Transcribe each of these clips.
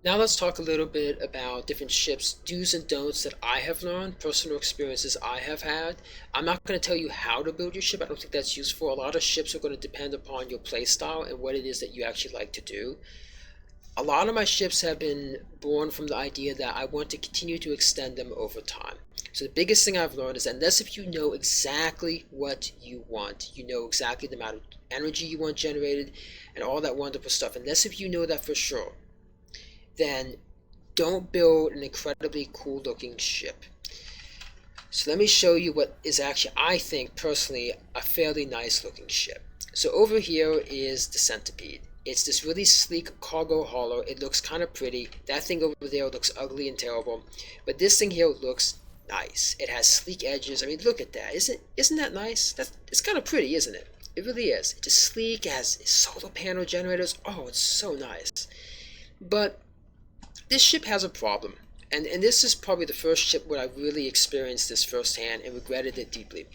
Now let's talk a little bit about different ships, do's and don'ts that I have learned, personal experiences I have had. I'm not going to tell you how to build your ship. I don't think that's useful. A lot of ships are going to depend upon your play style and what it is that you actually like to do. A lot of my ships have been born from the idea that I want to continue to extend them over time. So the biggest thing I've learned is that unless if you know exactly what you want, you know exactly the amount of energy you want generated and all that wonderful stuff, unless if you know that for sure, then don't build an incredibly cool looking ship. So let me show you what is actually, I think personally, a fairly nice looking ship. So over here is the Centipede. It's this really sleek cargo hauler. It looks kind of pretty. That thing over there looks ugly and terrible. But this thing here looks nice. It has sleek edges. I mean, look at that. Isn't that nice? It's kind of pretty, isn't it? It really is. It's just sleek. It has solar panel generators. Oh, it's so nice. But this ship has a problem. And this is probably the first ship where I really experienced this firsthand and regretted it deeply.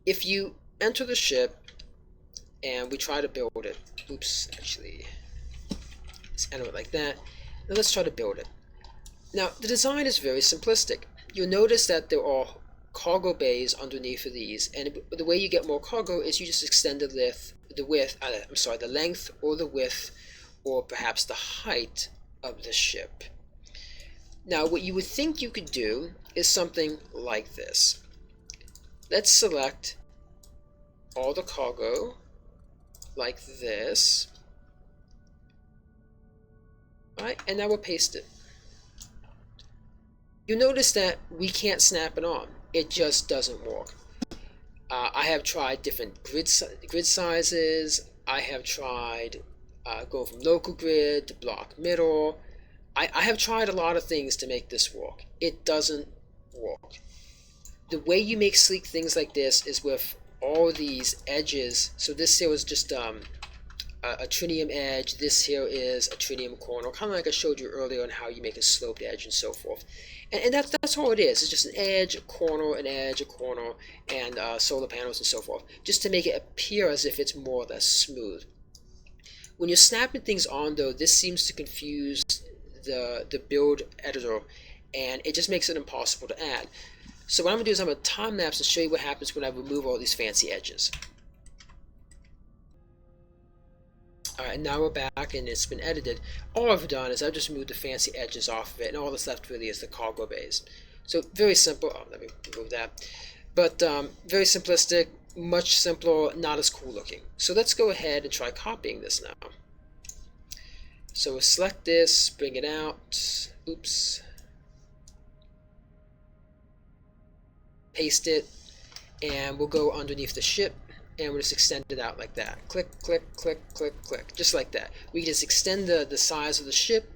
If you enter the ship and we try to build it, oops, actually, let's enter it like that. Now let's try to build it. Now the design is very simplistic. You'll notice that there are cargo bays underneath of these, and the way you get more cargo is you just extend the length or the width, or perhaps the height of the ship. Now what you would think you could do is something like this. Let's select all the cargo like this. Alright, and now we'll paste it. You'll notice that we can't snap it on. It just doesn't work. I have tried different grid sizes. I have tried going from local grid to block middle. I have tried a lot of things to make this work. It doesn't work. The way you make sleek things like this is with all these edges. So this here was just a trinium edge. This here is a trinium corner, kind of like I showed you earlier on how you make a sloped edge and so forth. And that's all it is. It's just an edge, a corner, an edge, a corner, and solar panels and so forth, just to make it appear as if it's more or less smooth. When you're snapping things on, though, this seems to confuse the build editor, and it just makes it impossible to add. So what I'm going to do is I'm going to time lapse and show you what happens when I remove all these fancy edges. Alright, now we're back and it's been edited. All I've done is I've just moved the fancy edges off of it, and all that's left really is the cargo bays. So very simple. Oh, let me remove that. But very simplistic, much simpler, not as cool looking. So let's go ahead and try copying this now. So we'll select this, bring it out, oops, paste it, and we'll go underneath the ship, and we'll just extend it out like that. Click, click, click, click, click, just like that. We can just extend the size of the ship,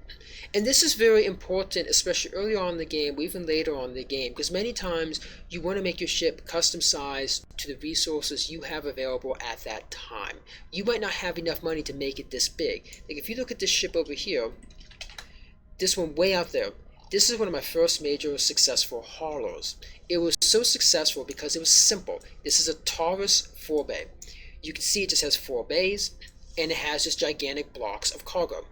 and this is very important, especially early on in the game, or even later on in the game, because many times you want to make your ship custom sized to the resources you have available at that time. You might not have enough money to make it this big. Like if you look at this ship over here, this one way out there, this is one of my first major successful haulers. It was so successful because it was simple. This is a Taurus 4-bay. You can see it just has 4 bays, and it has just gigantic blocks of cargo.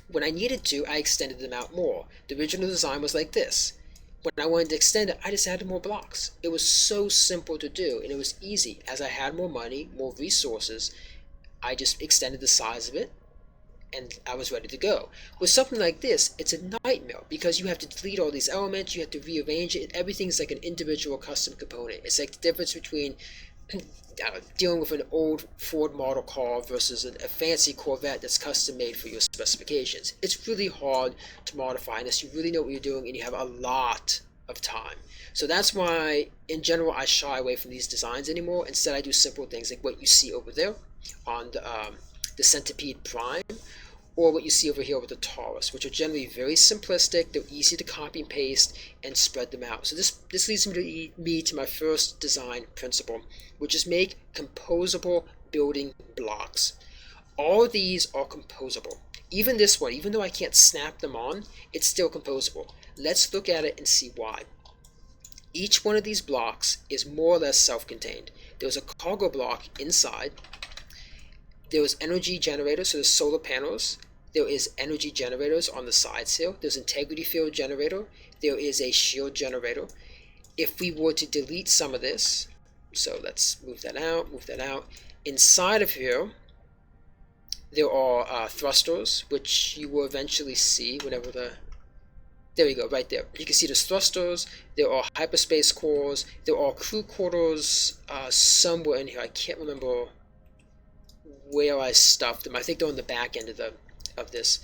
When I needed to, I extended them out more. The original design was like this. When I wanted to extend it, I just added more blocks. It was so simple to do, and it was easy. As I had more money, more resources, I just extended the size of it, and I was ready to go. With something like this, it's a nightmare because you have to delete all these elements, you have to rearrange it, everything's like an individual custom component. It's like the difference between dealing with an old Ford model car versus a fancy Corvette that's custom made for your specifications. It's really hard to modify unless you really know what you're doing and you have a lot of time. So that's why, in general, I shy away from these designs anymore. Instead, I do simple things like what you see over there on the Centipede Prime, or what you see over here with the Taurus, which are generally very simplistic. They're easy to copy and paste and spread them out. So this leads me to my first design principle, which is make composable building blocks. All of these are composable. Even this one, even though I can't snap them on, it's still composable. Let's look at it and see why. Each one of these blocks is more or less self-contained. There's a cargo block inside. There's energy generators, so there's solar panels. there is energy generators on the sides here. There's integrity field generator. There is a shield generator. If we were to delete some of this, so let's move that out. Inside of here, there are thrusters, which you will eventually see whenever there you go, right there. You can see there's thrusters, there are hyperspace cores, there are crew quarters somewhere in here. I can't remember where I stuffed them. I think they're on the back end of this.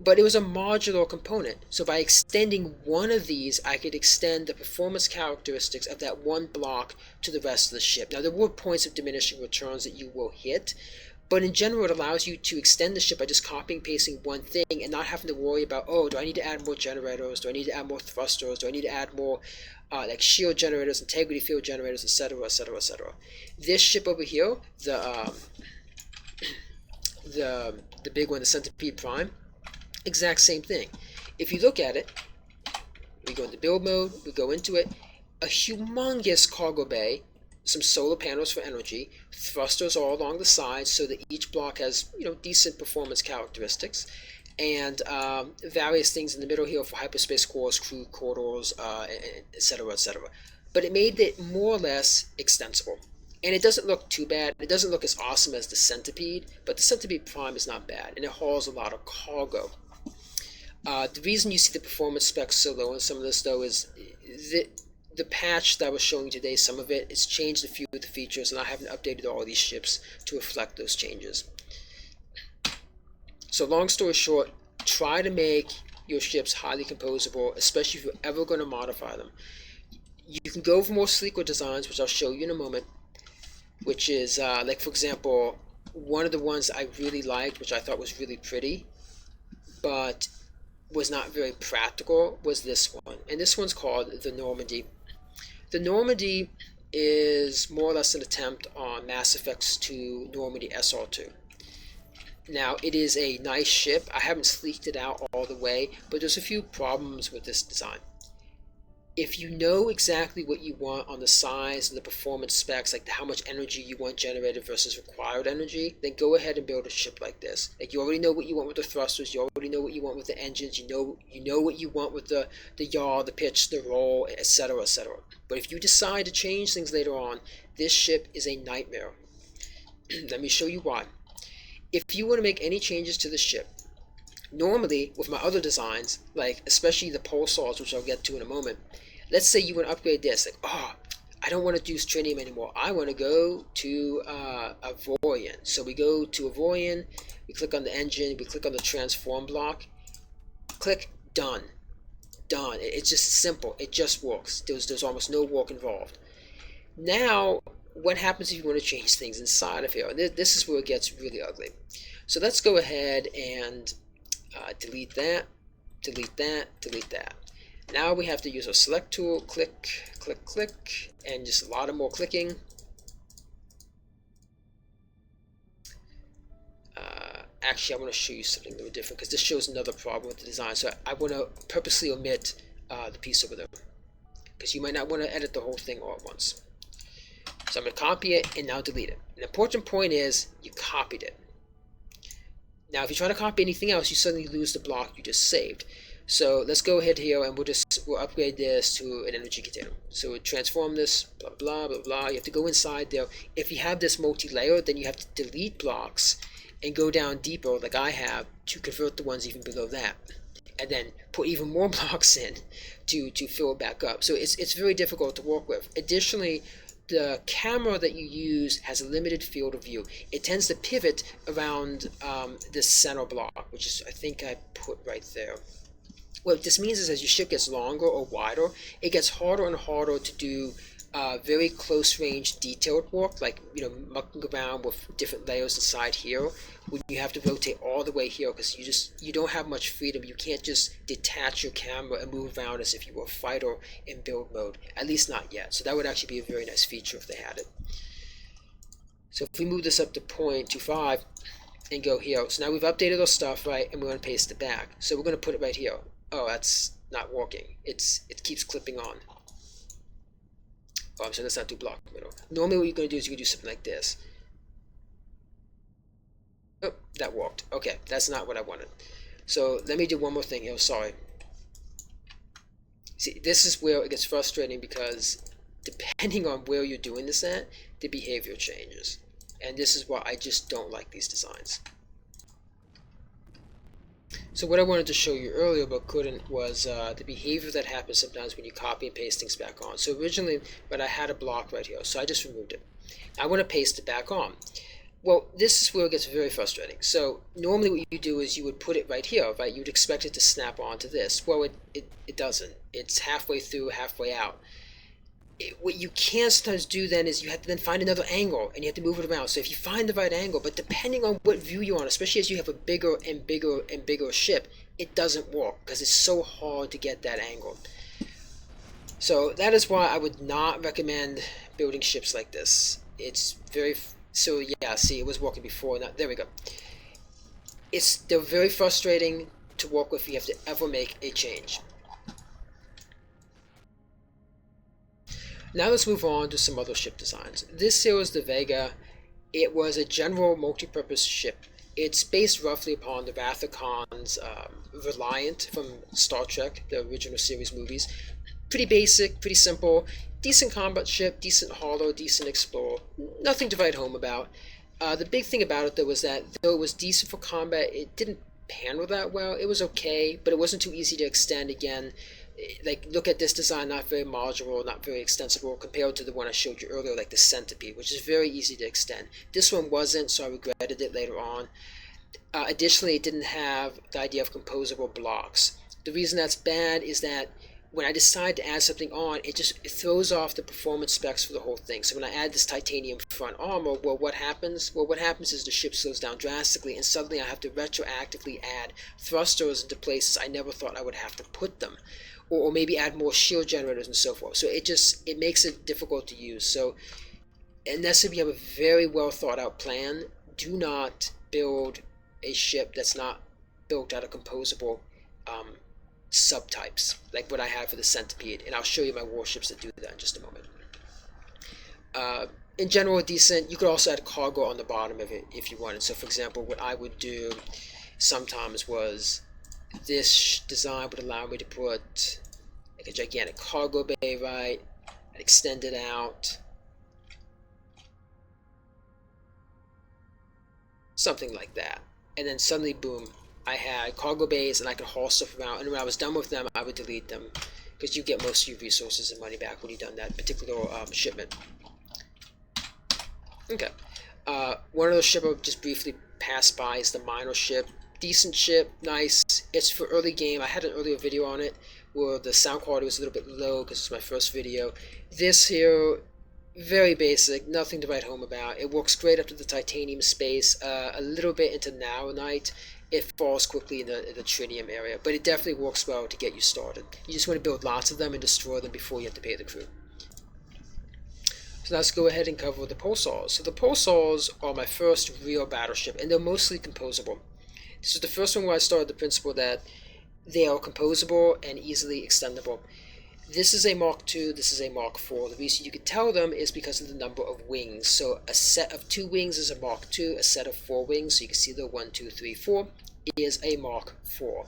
But it was a modular component. So by extending one of these, I could extend the performance characteristics of that one block to the rest of the ship. Now, there were points of diminishing returns that you will hit, but in general, it allows you to extend the ship by just copying and pasting one thing and not having to worry about, oh, do I need to add more generators? Do I need to add more thrusters? Do I need to add more like shield generators, integrity field generators, etc., etc., etc. This ship over here, the big one, the Centipede Prime, exact same thing. If you look at it, we go into build mode, we go into it, a humongous cargo bay, some solar panels for energy, thrusters all along the sides so that each block has, you know, decent performance characteristics, and various things in the middle here for hyperspace cores, crew quarters, etc., etc. But it made it more or less extensible. And it doesn't look too bad. It doesn't look as awesome as the Centipede, but the Centipede Prime is not bad, and it hauls a lot of cargo. The reason you see the performance specs so low on some of this, though, is the patch that I was showing you today, some of it, it's changed a few of the features, and I haven't updated all of these ships to reflect those changes. So long story short, try to make your ships highly composable, especially if you're ever going to modify them. You can go for more sleeker designs, which I'll show you in a moment, which is, like, for example, one of the ones I really liked, which I thought was really pretty, but was not very practical, was this one. And this one's called the Normandy. The Normandy is more or less an attempt on Mass Effect's 2 Normandy SR2. Now, it is a nice ship. I haven't sleeked it out all the way, but there's a few problems with this design. If you know exactly what you want on the size and the performance specs, like how much energy you want generated versus required energy, then go ahead and build a ship like this. Like, you already know what you want with the thrusters, you already know what you want with the engines, you know what you want with the yaw, the pitch, the roll, etc., etc. But if you decide to change things later on, this ship is a nightmare. Let me show you why. If you want to make any changes to the ship, normally with my other designs, like especially the pulsars, which I'll get to in a moment, let's say you want to upgrade this, like, oh, I don't want to do tritium anymore, I want to go to Avorion. So we go to Avorion, we click on the engine, we click on the transform block, click done. It's just simple, it just works. There's almost no work involved. Now, what happens if you want to change things inside of here? This is where it gets really ugly. So let's go ahead and delete that, delete that, delete that. Now we have to use our select tool, click, click, click, and just a lot of more clicking. Actually, I want to show you something a little different because this shows another problem with the design. So I want to purposely omit the piece over there because you might not want to edit the whole thing all at once. So I'm going to copy it and now delete it. An important point is you copied it. Now, if you try to copy anything else, you suddenly lose the block you just saved. So let's go ahead here and we'll upgrade this to an energy container. So we'll transform this, blah, blah, blah, blah. You have to go inside there. If you have this multi-layer, then you have to delete blocks and go down deeper, like I have, to convert the ones even below that. And then put even more blocks in to fill it back up. So it's very difficult to work with. Additionally, the camera that you use has a limited field of view. It tends to pivot around this center block, which is, I think I put right there. What this means is as your ship gets longer or wider, it gets harder and harder to do very close range detailed work, like, you know, mucking around with different layers inside here, when you have to rotate all the way here because you don't have much freedom. You can't just detach your camera and move around as if you were a fighter in build mode, at least not yet. So that would actually be a very nice feature if they had it. So if we move this up to 0.25 and go here, so now we've updated our stuff, right, and we're going to paste it back. So we're going to put it right here. Oh, that's not working. It keeps clipping on. Oh, I'm sorry, let's not do block middle. Normally what you're going to do is you're going to do something like this. Oh, that worked. Okay, that's not what I wanted. So let me do one more thing here. Sorry. See, this is where it gets frustrating because depending on where you're doing this at, the behavior changes. And this is why I just don't like these designs. So what I wanted to show you earlier but couldn't was the behavior that happens sometimes when you copy and paste things back on. So originally, but I had a block right here, so I just removed it. I want to paste it back on. Well, this is where it gets very frustrating. So normally what you do is you would put it right here, right? You'd expect it to snap onto this. Well, it doesn't. It's halfway through, halfway out. What you can sometimes do then is you have to then find another angle and you have to move it around. So if you find the right angle, but depending on what view you're on, especially as you have a bigger and bigger and bigger ship, it doesn't work because it's so hard to get that angle. So that is why I would not recommend building ships like this. It's very, so yeah, see, it was working before. Now, there we go. They're very frustrating to work with if you have to ever make a change. Now let's move on to some other ship designs. This here is the Vega. It was a general multi-purpose ship. It's based roughly upon the Wrath of Khan's Reliant from Star Trek, the original series movies. Pretty basic, pretty simple, decent combat ship, decent hauler, decent explorer. Nothing to write home about. The big thing about it though was that though it was decent for combat, it didn't handle that well. It was okay, but it wasn't too easy to extend again. Like, look at this design, not very modular, not very extensible compared to the one I showed you earlier, like the Centipede, which is very easy to extend. This one wasn't, so I regretted it later on. Additionally, it didn't have the idea of composable blocks. The reason that's bad is that when I decide to add something on, it throws off the performance specs for the whole thing. So when I add this titanium front armor, well, what happens? Well, what happens is the ship slows down drastically, and suddenly I have to retroactively add thrusters into places I never thought I would have to put them. Or maybe add more shield generators and so forth. So it makes it difficult to use. So unless you have a very well thought out plan, do not build a ship that's not built out of composable subtypes, like what I have for the Centipede. And I'll show you my warships that do that in just a moment. In general, decent. You could also add cargo on the bottom of it if you wanted. So for example, what I would do sometimes was this design would allow me to put like a gigantic cargo bay, right? I'd extend it out. Something like that. And then suddenly, boom, I had cargo bays and I could haul stuff around. And when I was done with them, I would delete them because you get most of your resources and money back when you've done that particular shipment. Okay. One other ship I'll just briefly pass by is the minor ship. Decent ship, nice. It's for early game. I had an earlier video on it where the sound quality was a little bit low because it's my first video. This here, very basic, nothing to write home about. It works great up to the titanium space, a little bit into Narronite. It falls quickly in the tritium area, but it definitely works well to get you started. You just want to build lots of them and destroy them before you have to pay the crew. So let's go ahead and cover the pulsars. So the pulsars are my first real battleship, and they're mostly composable. This is the first one where I started the principle that they are composable and easily extendable. This is a Mark II, this is a Mark IV. The reason you can tell them is because of the number of wings. So a set of 2 wings is a Mark II, a set of 4 wings, so you can see the 1, 2, 3, 4, is a Mark IV.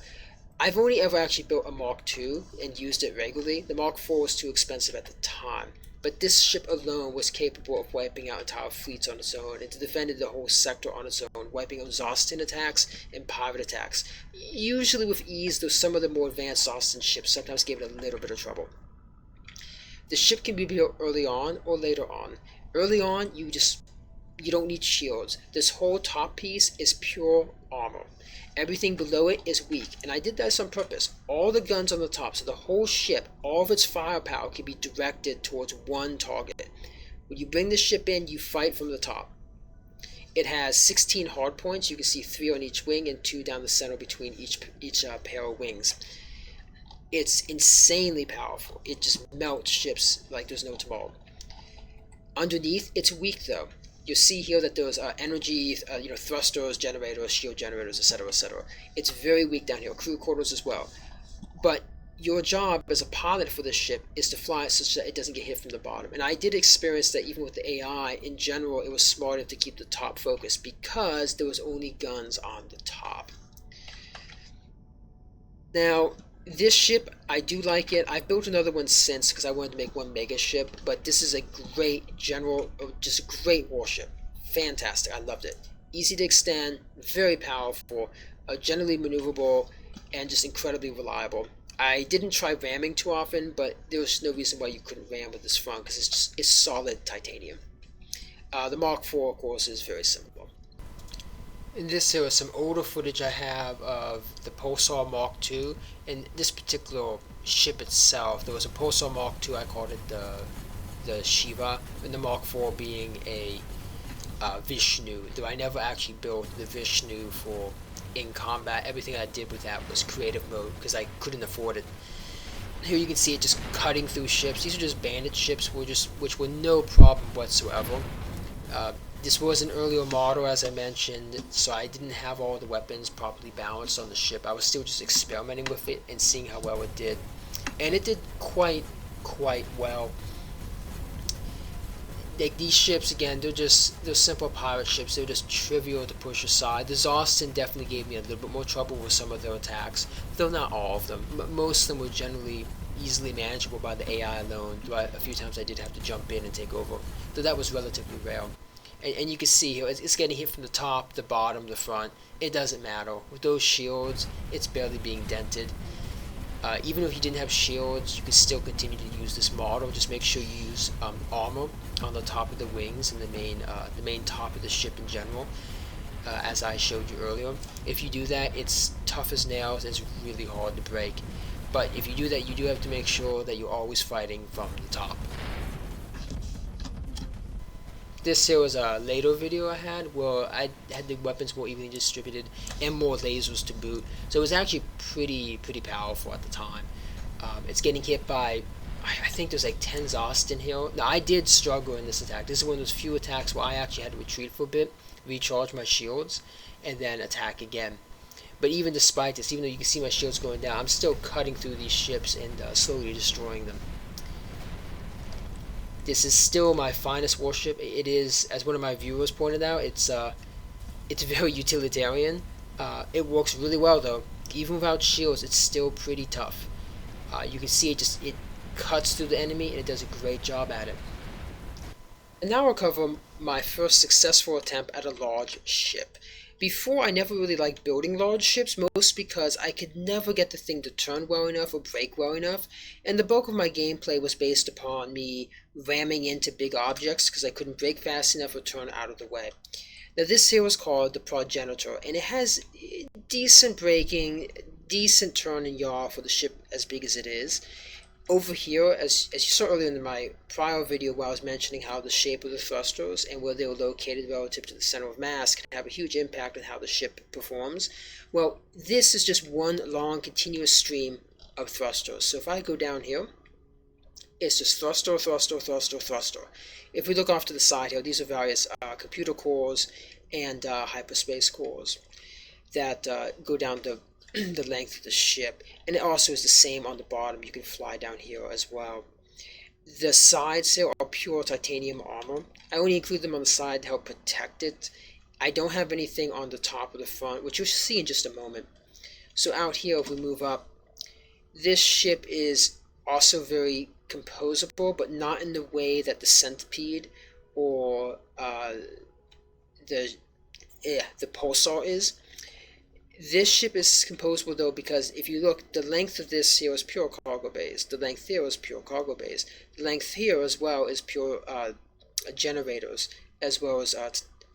I've only ever actually built a Mark II and used it regularly. The Mark IV was too expensive at the time. But this ship alone was capable of wiping out entire fleets on its own and to defend the whole sector on its own, wiping out Zostin attacks and pirate attacks. Usually with ease, though some of the more advanced Zostin ships sometimes gave it a little bit of trouble. The ship can be built early on or later on. Early on, you don't need shields. This whole top piece is pure armor. Everything below it is weak, and I did this on purpose. All the guns on the top, so the whole ship, all of its firepower can be directed towards one target. When you bring the ship in, you fight from the top. It has 16 hard points. You can see 3 on each wing and 2 down the center between each pair of wings. It's insanely powerful. It just melts ships like there's no tomorrow. Underneath, it's weak though. You'll see here that there's energy, thrusters, generators, shield generators, etc., etc. It's very weak down here. Crew quarters as well. But your job as a pilot for the ship is to fly it such that it doesn't get hit from the bottom. And I did experience that even with the AI, in general, it was smarter to keep the top focused because there was only guns on the top. Now, this ship, I do like it. I've built another one since because I wanted to make one mega ship, but this is a great general, just a great warship. Fantastic, I loved it. Easy to extend, very powerful, generally maneuverable, and just incredibly reliable. I didn't try ramming too often, but there was no reason why you couldn't ram with this front because it's solid titanium. The Mark IV, of course, is very similar. In this, there was some older footage I have of the Pulsar Mark II, and this particular ship itself. There was a Pulsar Mark II, I called it the Shiva, and the Mark IV being a Vishnu. Though I never actually built the Vishnu for in combat. Everything I did with that was creative mode because I couldn't afford it. Here you can see it just cutting through ships. These are just bandit ships, which were no problem whatsoever. This was an earlier model, as I mentioned, so I didn't have all the weapons properly balanced on the ship. I was still just experimenting with it and seeing how well it did. And it did quite well. Like these ships, again, they're simple pirate ships. They're just trivial to push aside. The Zostin definitely gave me a little bit more trouble with some of their attacks, though not all of them. Most of them were generally easily manageable by the AI alone. But a few times I did have to jump in and take over, though that was relatively rare. And you can see here, it's getting hit from the top, the bottom, the front. It doesn't matter. With those shields, it's barely being dented. Even if you didn't have shields, you can still continue to use this model. Just make sure you use armor on the top of the wings and the main top of the ship in general, as I showed you earlier. If you do that, it's tough as nails. It's really hard to break. But if you do that, you do have to make sure that you're always fighting from the top. This here was a later video I had where I had the weapons more evenly distributed and more lasers to boot, so it was actually pretty powerful at the time. It's getting hit by, I think there's like 10 Zostin here. Now I did struggle in this attack. This is one of those few attacks where I actually had to retreat for a bit, recharge my shields, and then attack again. But even despite this, even though you can see my shields going down, I'm still cutting through these ships and slowly destroying them. This is still my finest warship. It is, as one of my viewers pointed out, it's very utilitarian. It works really well though. Even without shields, it's still pretty tough. You can see it cuts through the enemy and it does a great job at it. And now I'll cover my first successful attempt at a large ship. Before, I never really liked building large ships, most because I could never get the thing to turn well enough or break well enough, and the bulk of my gameplay was based upon me ramming into big objects because I couldn't break fast enough or turn out of the way. Now this here is called the progenitor, and it has decent braking, decent turn and yaw for the ship as big as it is. Over here, as you saw earlier in my prior video where I was mentioning how the shape of the thrusters and where they were located relative to the center of mass can have a huge impact on how the ship performs. Well, this is just one long continuous stream of thrusters. So if I go down here, it's just thruster, thruster, thruster, thruster. If we look off to the side here, these are various computer cores and hyperspace cores that go down the length of the ship, and it also is the same on the bottom. You can fly down here as well. The sides here are pure titanium armor. I only include them on the side to help protect it. I don't have anything on the top or the front, which you'll see in just a moment. So out here, if we move up, this ship is also very composable, but not in the way that the Centipede or the Pulsar is. This ship is composable though because if you look, the length of this here is pure cargo bays. The length here is pure cargo bays. The length here as well is pure generators, as well as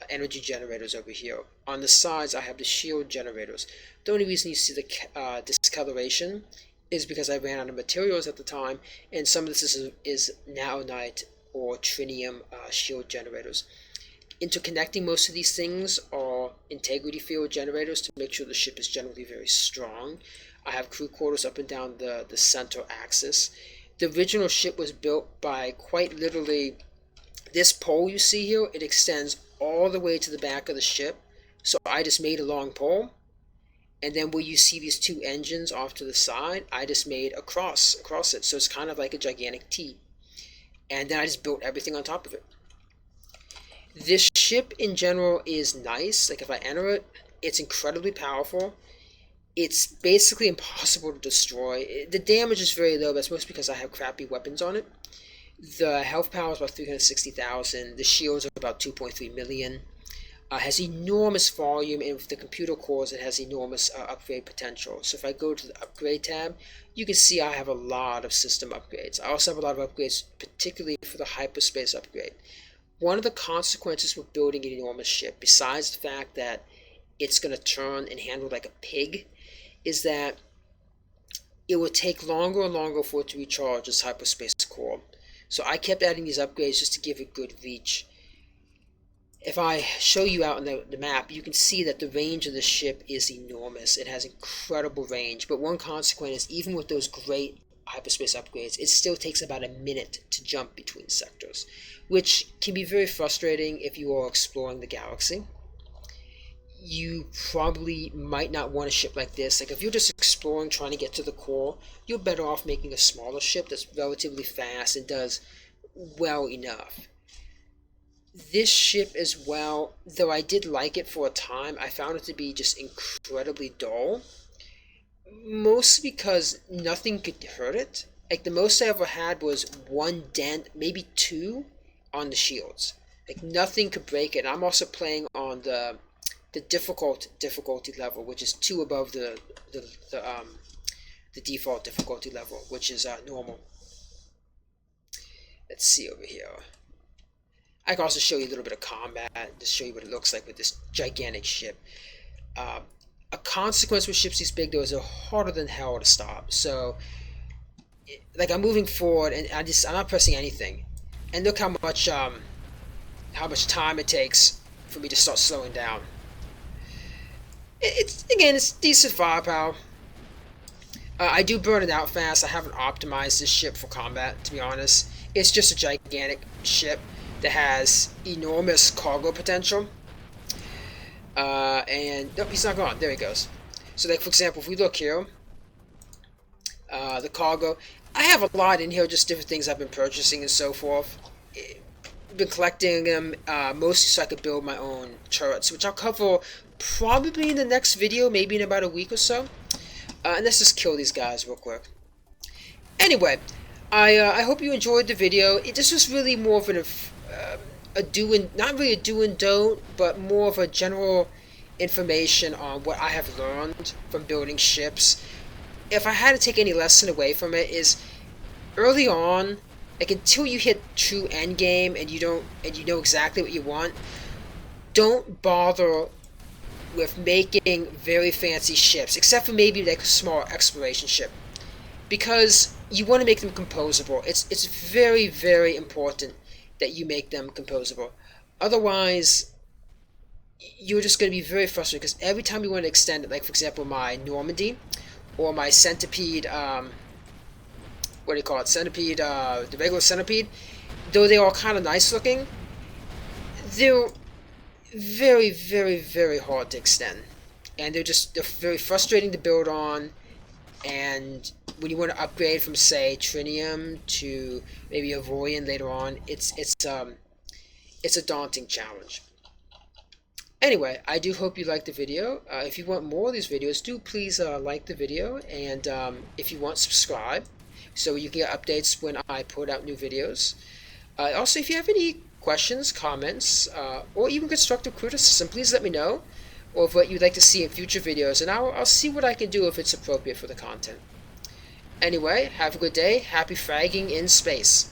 energy generators over here. On the sides, I have the shield generators. The only reason you see the discoloration is because I ran out of materials at the time, and some of this is naonite or trinium shield generators. Interconnecting most of these things are integrity field generators to make sure the ship is generally very strong. I have crew quarters up and down the center axis. The original ship was built by quite literally this pole you see here. It extends all the way to the back of the ship. So I just made a long pole, and then where you see these two engines off to the side, I just made a cross across it, so it's kind of like a gigantic T. And then I just built everything on top of it. This ship in general is nice. Like if I enter it, it's incredibly powerful. It's basically impossible to destroy. The damage is very low, but that's mostly because I have crappy weapons on it. The health power is about 360,000. The shields are about 2.3 million. Has enormous volume, and with the computer cores, it has enormous upgrade potential. So if I go to the upgrade tab, you can see I have a lot of system upgrades. I also have a lot of upgrades, particularly for the hyperspace upgrade. One of the consequences with building an enormous ship, besides the fact that it's going to turn and handle like a pig, is that it will take longer and longer for it to recharge its hyperspace core. So I kept adding these upgrades just to give it good reach. If I show you out on the map, you can see that the range of the ship is enormous. It has incredible range, but one consequence is even with those great hyperspace upgrades, it still takes about a minute to jump between sectors, which can be very frustrating if you are exploring the galaxy. You probably might not want a ship like this. Like if you're just exploring, trying to get to the core, you're better off making a smaller ship that's relatively fast and does well enough. This ship as well, though I did like it for a time, I found it to be just incredibly dull. Mostly because nothing could hurt it. Like the most I ever had was one dent, maybe two, on the shields. Like nothing could break it. I'm also playing on the difficulty level, which is 2 above the default difficulty level, which is normal. Let's see over here. I can also show you a little bit of combat, just show you what it looks like with this gigantic ship. A consequence with ships this big, though, is they're harder than hell to stop. So, like I'm moving forward, and I'm not pressing anything, and look how much time it takes for me to start slowing down. It's decent firepower. I do burn it out fast. I haven't optimized this ship for combat, to be honest. It's just a gigantic ship that has enormous cargo potential. And nope, he's not gone. There he goes. So, like for example, if we look here, the cargo, I have a lot in here, just different things I've been purchasing and so forth. I've been collecting them mostly so I could build my own turrets, which I'll cover probably in the next video, maybe in about a week or so. And let's just kill these guys real quick. Anyway, I hope you enjoyed the video. This was really more of not really a do and don't, but more of a general information on what I have learned from building ships. If I had to take any lesson away from it, is early on, like until you hit true endgame and you know exactly what you want, don't bother with making very fancy ships, except for maybe like a small exploration ship, because you want to make them composable. It's very, very important that you make them composable. Otherwise, you're just going to be very frustrated, because every time you want to extend it, like for example my Normandy or my Centipede, what do you call it, Centipede, the regular Centipede, though they are kind of nice looking, they're very, very, very hard to extend, and they're very frustrating to build on. And when you want to upgrade from, say, Trinium to maybe Avorion later on, it's a daunting challenge. Anyway, I do hope you liked the video. If you want more of these videos, do please like the video, and if you want, subscribe so you can get updates when I put out new videos. Also, if you have any questions, comments, or even constructive criticism, please let me know, or what you'd like to see in future videos, and I'll see what I can do if it's appropriate for the content. Anyway, have a good day. Happy fragging in space.